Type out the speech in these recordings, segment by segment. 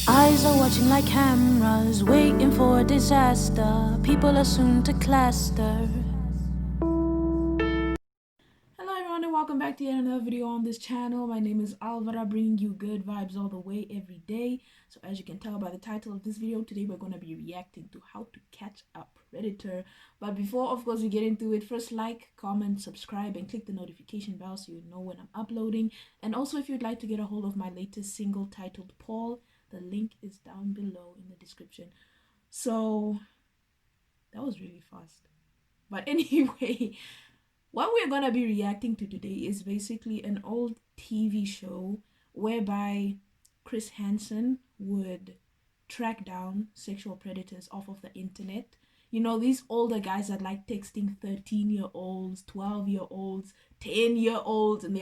Eyes are watching like cameras, waiting for a disaster. People are soon to cluster. Hello everyone and welcome back to yet another video on this channel. My name is Alvara, bringing you good vibes all the way every day. So as you can tell by the title of this video, today we're going to be reacting to how to catch a predator. But before, of course, we get into it, first like, comment, subscribe, and click the notification bell so you know when I'm uploading. And also, if you'd like to get a hold of my latest single titled Paul, the link is down below in the description. So that was really fast. But anyway, what we're going to be reacting to today is basically an old TV show whereby Chris Hansen would track down sexual predators off of the internet. You know, these older guys that like texting 13-year-olds, 12-year-olds, 10-year-olds, and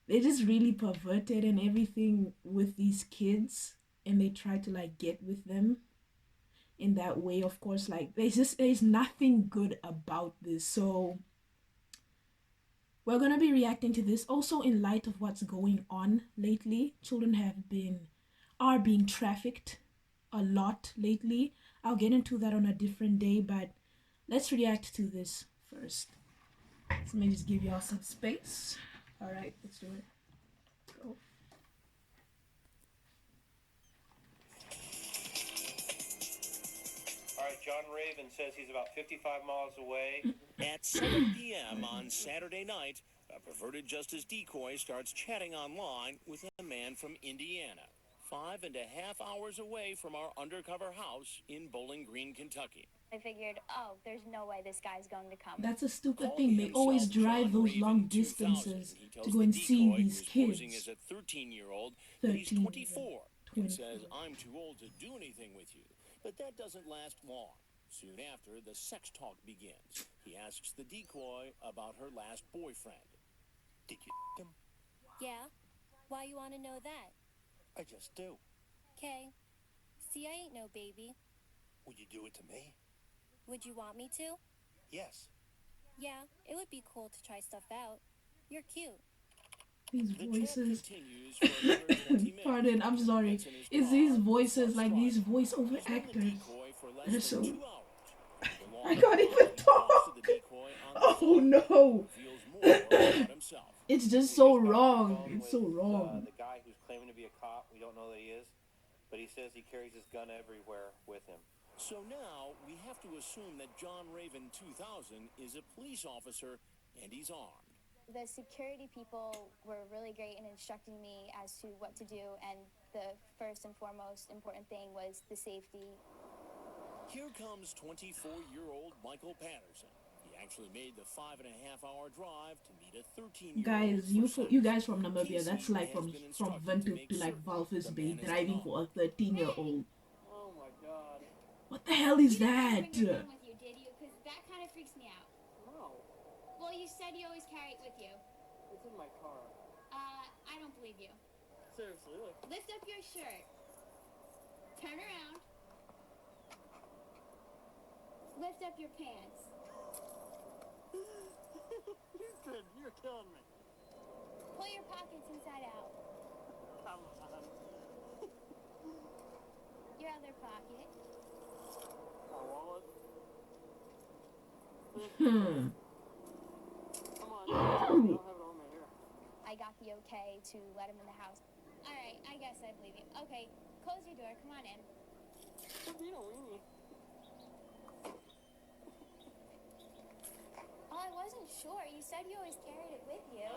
they're just really perverted and everything with these kids, and they try to like get with them in that way. Of course, like there's nothing good about this. So we're gonna be reacting to this also in light of what's going on lately. Children are being trafficked a lot lately. I'll get into that on a different day, but let's react to this first. So let me just give y'all some space. All right, let's do it. Go. All right, John Raven says he's about 55 miles away. At 7 p.m. on Saturday night, a perverted justice decoy starts chatting online with a man from Indiana, 5.5 hours away from our undercover house in Bowling Green, Kentucky. I figured, oh, there's no way this guy's going to come. That's a stupid Calling thing. They always himself drive John those Raven long 2000, distances he to tells go the and see decoy, these who's posing kids. as a 13-year-old, that he's 24 and says, I'm too old to do anything with you. But that doesn't last long. Soon after, the sex talk begins. He asks the decoy about her last boyfriend. Did you him? Yeah? Why you want to know that? I just do. Okay. See, I ain't no baby. Would you do it to me? Would you want me to? Yes. Yeah, it would be cool to try stuff out. You're cute. These The voices. chat continues for another 20 minutes. Pardon, I'm sorry. Gets in his It's car, these voices, starts like these driving. voiceover He's known the actors. decoy for less They're than so. 2 hours. The I longer can't ride, even he talks to talk. the decoy on the Oh phone, no. reveals more about himself. It's just We so just got off the wrong. phone It's so with, wrong. the guy who's claiming to be a cop. We don't know that he is, but he says he carries his gun everywhere with him. So now we have to assume that John Raven 2000 is a police officer and he's armed. The security people were really great in instructing me as to what to do, and the first and foremost important thing was the safety. Here comes 24-year-old Michael Patterson. He actually made the 5.5-hour drive to meet a 13-year-old. Guys, you guys from Namibia, that's like from Windhoek to like Walvis Bay, driving for a 13-year-old. Oh my God. What the hell is You didn't that? bring your gun with you, did you? Because that kind of freaks me out. No, Well, you said you always carry it with you. it's in my car. I don't believe you. Seriously, look. Lift up your shirt. Turn around. Lift up your pants. You're killing me. Pull your pockets inside out. Come on. Your other pocket. My wallet. Hmm. Come on. I don't have it on me here. I got the okay to let him in the house. All right, I guess I believe you. Okay, close your door. Come on in. Oh, I wasn't sure. You said you always carried it with you.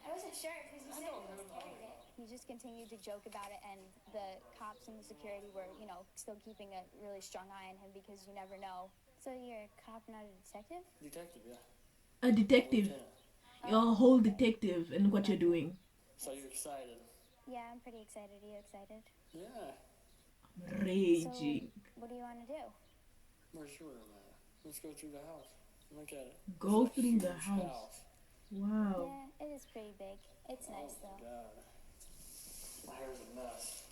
I wasn't sure because you said you always carried it. He just continued to joke about it, and the cops and the security were, still keeping a really strong eye on him because you never know. So you're a cop, not a detective? Detective, yeah. A detective. Lieutenant. You're a whole detective in what you're doing. So you're excited? Yeah, I'm pretty excited. Are you excited? Yeah. Raging. So, what do you want to do? Where's your room at? Let's go through the house. Look at it. Go It's a through the huge house. Wow. Yeah, it is pretty big. It's nice, Oh, though. God. My hair's a mess.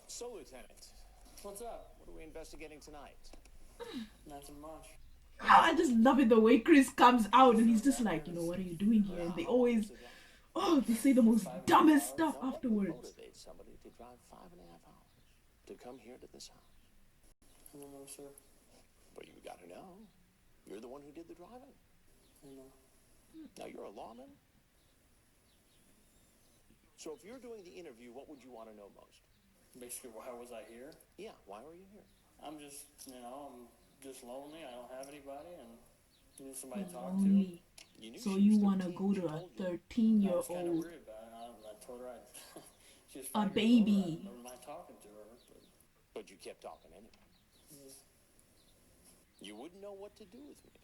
So, Lieutenant, What's up? what are we investigating tonight? Nothing much. Oh, I just love it the way Chris comes out and he's just like, what are you doing here? And they always Oh, they say the most dumbest stuff What afterwards. motivates somebody to drive 5.5 hours to come here to this house? I don't know, sir. But you got to know. You're the one who did the driving. I know. Now, you're a lawman. So if you're doing the interview, what would you want to know most? Basically, why was I here? Yeah, why were you here? I'm just, I'm just lonely. I don't have anybody, and need somebody to talk Lonely. You knew So she you was want to 13, go she to a told you. to. I was kind of 13-year-old, worried about it. I told her she was a 5 years baby. old. I never mind talking to her, But you kept talking anyway. yeah. You wouldn't know what to do with me.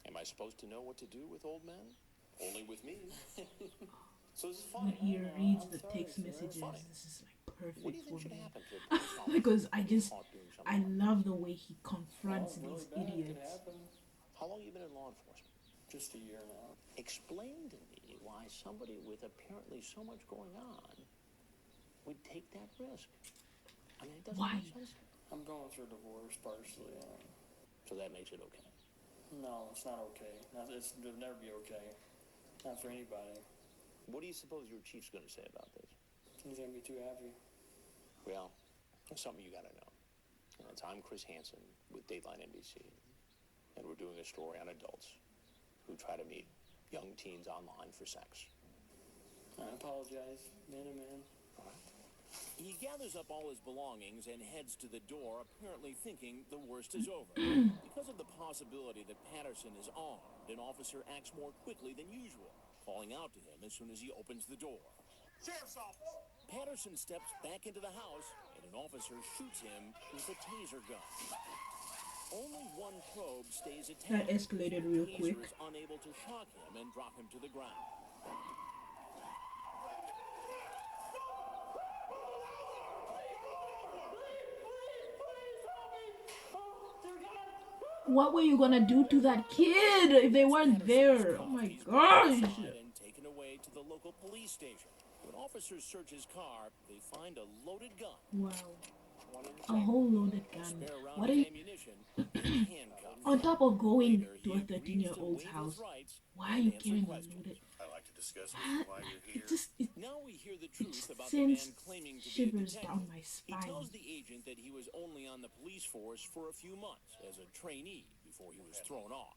Am I supposed to know what to do with old men? Only with me. So this is When funny. he reads I'm the sorry, text sir. messages, Funny. this is like What do perfect you for think should me. happen to a police officer Because who's caught doing something I like that? love the way he confronts Well, these really bad. Could idiots. happen. How long you been in law enforcement? Just a year now. Explain to me why somebody with apparently so much going on would take that risk. I mean, it doesn't Why? make sense. I'm going through a divorce partially. So that makes it okay. No, it's not okay. It'll never be okay. Not for anybody. What do you suppose your chief's going to say about this? He's gonna be too happy. Well, there's something you got to know. And it's I'm Chris Hansen with Dateline NBC, and we're doing a story on adults who try to meet young teens online for sex. I apologize, man to man. He gathers up all his belongings and heads to the door, apparently thinking the worst is over. Because of the possibility that Patterson is armed, an officer acts more quickly than usual, calling out to him as soon as he opens the door. Sheriff's office! Patterson steps back into the house, and an officer shoots him with a taser gun. Only one probe stays attached. That escalated real The quick. taser is unable to shock him and drop him to the ground. What were you gonna do to that kid if they weren't there? Oh my gosh! And taken away to the local police station. When officers search his car, they find a loaded gun. Wow, One in the a chamber. whole loaded gun. Spare round What are of you? ammunition and handcuffs. On top of going Later, to he a agrees to 13-year-old's waive his house, rights why are and you answer carrying a questions. loaded? I like to discuss with you why you're here. It Now we hear the truth just about the man sends claiming to be a shivers detective. down my He spine. tells the agent that he was only on the police force for a few months as a trainee before he was thrown off.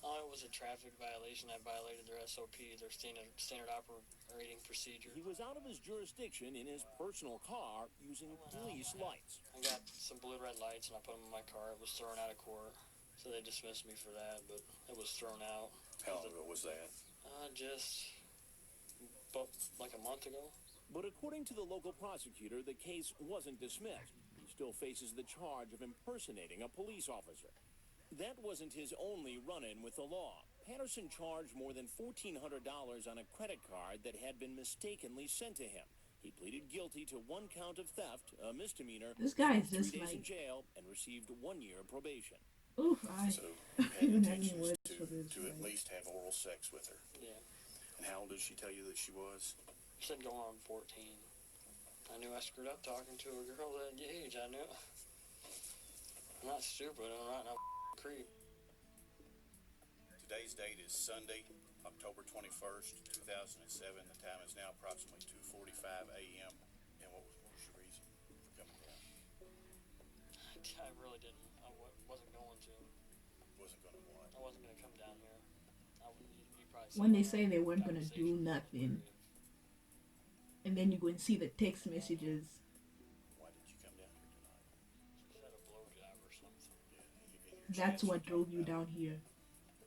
It was a traffic violation. I violated their SOP, their standard operating procedure. He was out of his jurisdiction in his personal car using police lights. I got some blue red lights and I put them in my car. It was thrown out of court. So they dismissed me for that, but it was thrown out. How long ago was that? Just about like a month ago. But according to the local prosecutor, the case wasn't dismissed. He still faces the charge of impersonating a police officer. That wasn't his only run-in with the law. Patterson charged more than $1,400 on a credit card that had been mistakenly sent to him. He pleaded guilty to one count of theft, a misdemeanor, This guy is 3 just days in like, jail, and received 1 year probation. oof, I So you had even have any intentions words to, for this. to at like, least have oral sex with her. Yeah. And how old did she tell you that she was? She said going on 14. I knew I screwed up talking to a girl that age. I knew. I'm not stupid. I'm not no creep. Today's date is Sunday, October 21st, 2007. The time is now approximately 2:45 a.m. And what was your reason for coming down? I really didn't. I wasn't going to. Wasn't going to what? I wasn't going to come down here. You probably when they seen say they weren't gonna do conversation. nothing, and then you go and see the text messages. Why did you come down here tonight? She said a blowjob or something. Yeah, and your That's chance what to drove talk you about down here.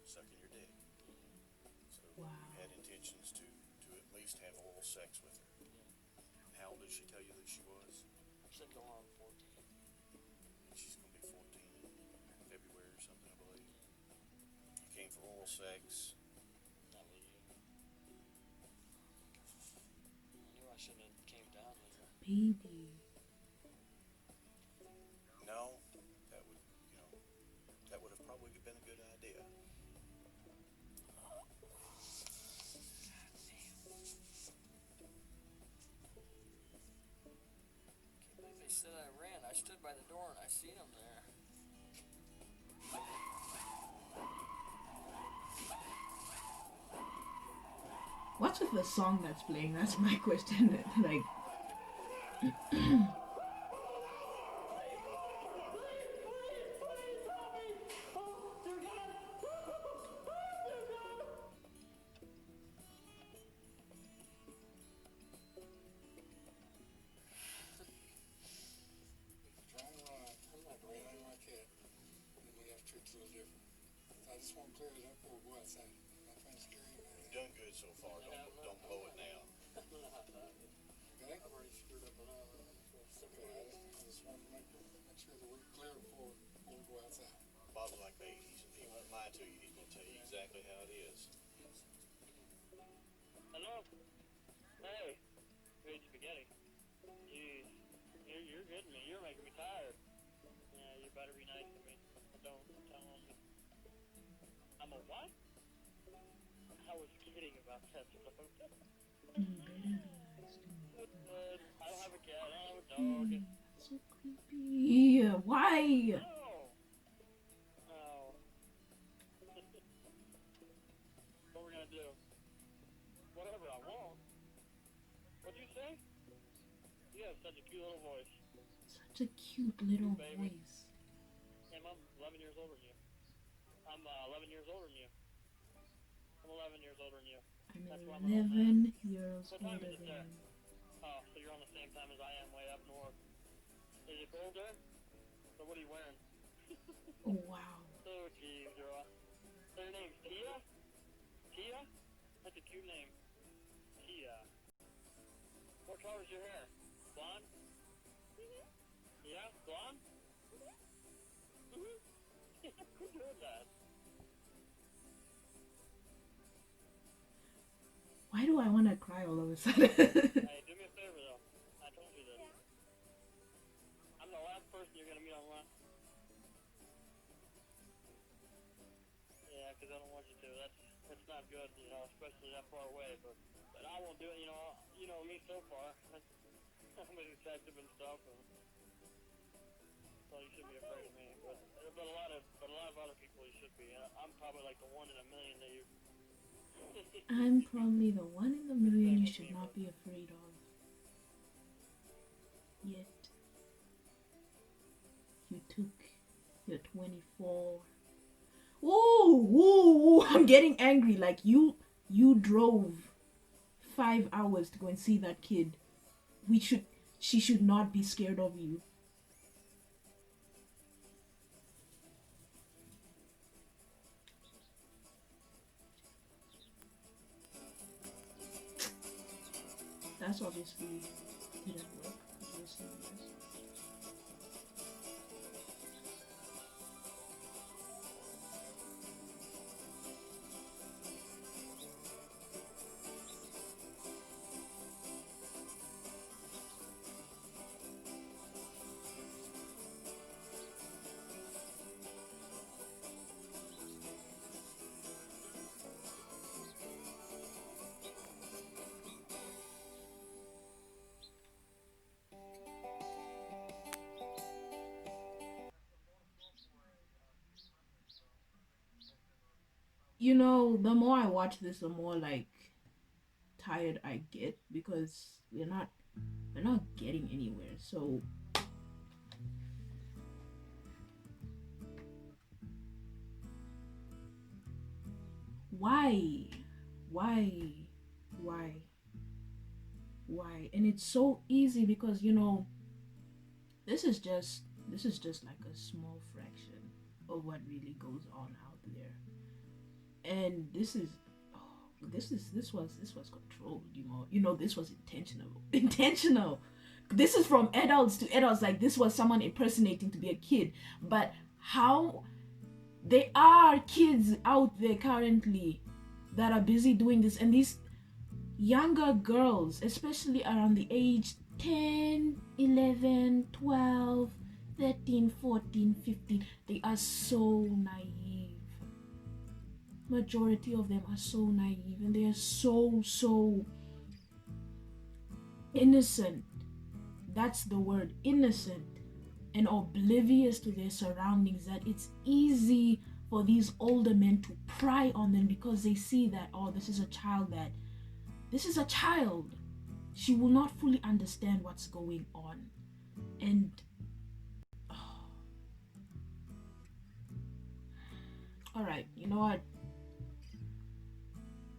sucking your dick. So Wow. you had intentions to at least have oral sex with her. And how old did she tell you that she was? She said going on 14. And she's going to be 14 in February or something, I believe. You came for oral sex. That was it. I knew I shouldn't have came down here. Baby. No, that would, that would have probably been a good idea. They said I ran. I stood by the door and I seen them there. What's with the song that's playing? That's my question. Like, I'm not great. I like it. And we have tricks a little different. I just want to clear it up before we go outside. My friend's scary, man. You've done good so far. Don't blow it now. Okay? I've already screwed up enough. Okay, I just want to make sure that we're clear before we go outside. Bob's like babies. He won't lie to you. He's going to tell you exactly how it is. Hello? Hey. Great spaghetti. Jeez. You're getting me. You're making me tired. Yeah, you better be nice to me. Don't tell me. I'm a what? I was kidding about that stuff. I don't have a cat. I don't have a dog. so creepy. Why? No. No. What we're gonna do? Whatever I want. What'd you say? You have such a cute little voice. Such a cute little Baby. voice. Hey, Mom, 11 years older than you. I'm 11 years older than you. I'm 11 years older than you. That's why I'm I'm 11 years What time older is it than there? you. Oh, so you're on the same time as I am, way up north. Is it cold there? So what are you wearing? Oh, wow. Oh, geez, girl. So your name's Tia? Tia? That's a cute name. Tia. What color is your hair? Blonde? Yeah, blonde? Who's doing that? Why do I want to cry all of a sudden? Hey, do me a favor though. I told you this. I'm the last person you're gonna meet online. Yeah, 'cause I don't want you to. That's not good, you know, especially that far away. But I won't do it. You know me so far. I'm a detective and stuff, and so you shouldn't be afraid of me. But a lot of other people you should be. I'm probably like the one in a million that you. I'm probably the one in the million you should not be afraid of. Yet, you took your 24. Whoa, I'm getting angry. Like, you drove 5 hours to go and see that kid. She should not be scared of you. That's obviously didn't work. Obviously, yes. You know, the more I watch this, the more like tired I get because we're not getting anywhere. So why? And it's so easy because, you know, this is just like a small fraction of what really goes on out there. And this was controlled, you know, this was intentional. This is from adults to adults. Like, this was someone impersonating to be a kid. But how there are kids out there currently that are busy doing this, and these younger girls, especially around the age 10, 11, 12, 13, 14, 15, they are so naive. Majority of them are so naive, and they are so innocent. That's the word, innocent, and oblivious to their surroundings, that it's easy for these older men to pry on them because they see that, oh, this is a child that This is a child. She will not fully understand what's going on. And all right, you know what?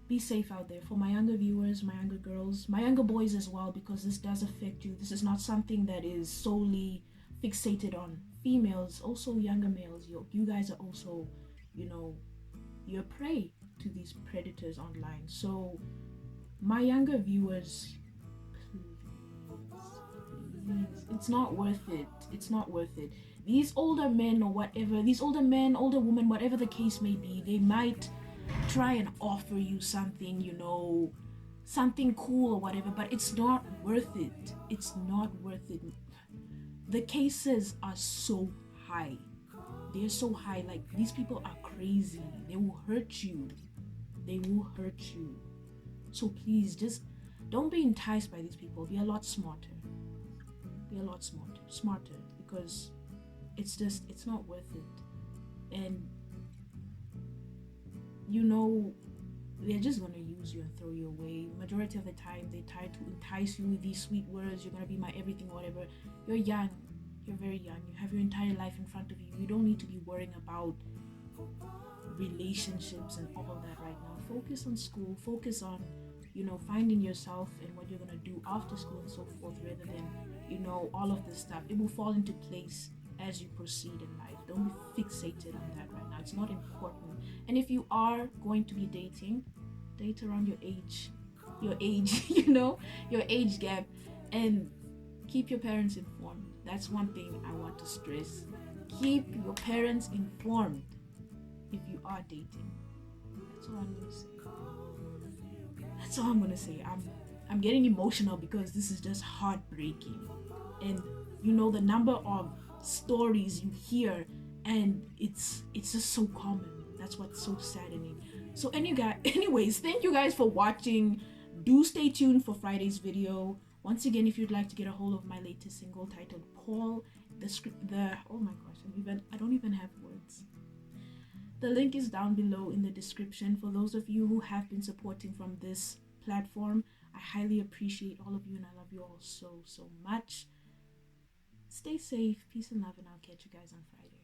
Be safe out there for my younger viewers, my younger girls, my younger boys as well, because this does affect you. This is not something that is solely fixated on females, also younger males. You guys are also, you're prey to these predators online. So my younger viewers, please, it's not worth it. It's not worth it. These older men or whatever, these older men, older women, whatever the case may be, they might try and offer you something, something cool or whatever, but it's not worth it. It's not worth it. The cases are so high. They're so high. Like, these people are crazy. They will hurt you. They will hurt you. So please, just don't be enticed by these people. Be a lot smarter. Be a lot smarter, because it's not worth it. And they're just gonna use you and throw you away. Majority of the time, they try to entice you with these sweet words. You're gonna be my everything, whatever. You're young. You're very young. You have your entire life in front of you. You don't need to be worrying about relationships and all of that right now. Focus on school. Focus on, finding yourself and what you're gonna do after school and so forth, rather than, all of this stuff. It will fall into place as you proceed in life. Don't be fixated on that right now. It's not important. And if you are going to be dating, date around your age, your age gap, and keep your parents informed. That's one thing I want to stress. Keep your parents informed if you are dating. That's all I'm gonna say. That's all I'm gonna say. I'm getting emotional because this is just heartbreaking. And the number of stories you hear, and it's just so common. That's what's so saddening. So anyways, thank you guys for watching. Do stay tuned for Friday's video. Once again, if you'd like to get a hold of my latest single titled Paul, oh my gosh, I don't even have words. The link is down below in the description. For those of you who have been supporting from this platform, I highly appreciate all of you, and I love you all so much. Stay safe, peace and love, and I'll catch you guys on Friday.